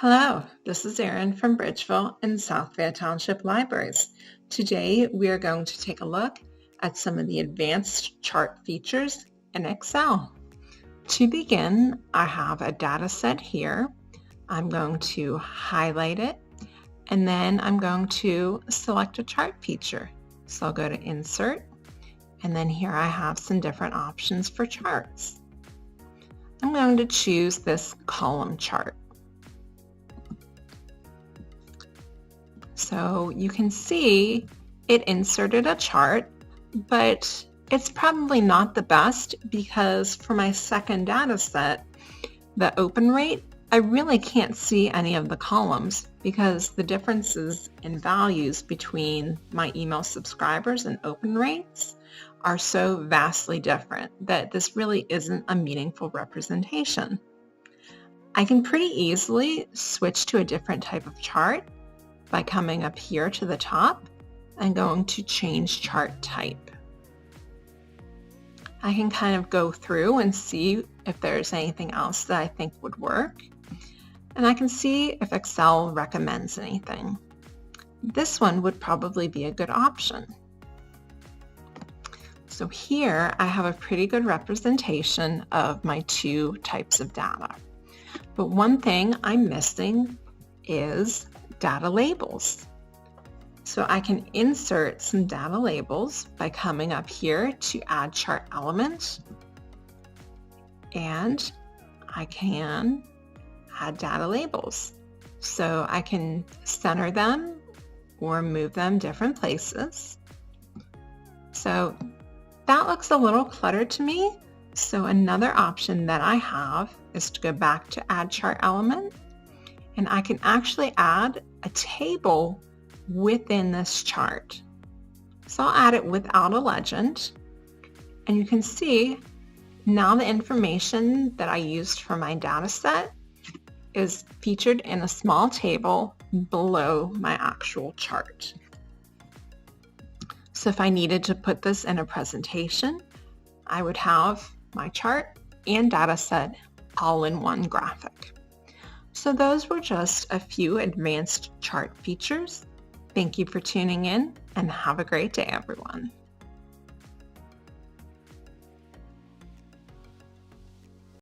Hello, this is Erin from Bridgeville and South Fayette Township Libraries. Today we are going to take a look at some of the advanced chart features in Excel. To begin, I have a data set here. I'm going to highlight it and then I'm going to select a chart feature. So I'll go to Insert and then here I have some different options for charts. I'm going to choose this column chart. So you can see it inserted a chart, but it's probably not the best because for my second data set, the open rate, I really can't see any of the columns because the differences in values between my email subscribers and open rates are so vastly different that this really isn't a meaningful representation. I can pretty easily switch to a different type of chart by coming up here to the top and going to change chart type. I can kind of go through and see if there's anything else that I think would work. And I can see if Excel recommends anything. This one would probably be a good option. So here I have a pretty good representation of my two types of data. But one thing I'm missing is data labels. So I can insert some data labels by coming up here to add chart element, and I can add data labels. So I can center them or move them different places. So that looks a little cluttered to me. So another option that I have is to go back to add chart element, and I can actually add a table within this chart. So I'll add it without a legend, and you can see now the information that I used for my data set is featured in a small table below my actual chart. So if I needed to put this in a presentation, I would have my chart and data set all in one graphic. So those were just a few advanced chart features. Thank you for tuning in and have a great day, everyone.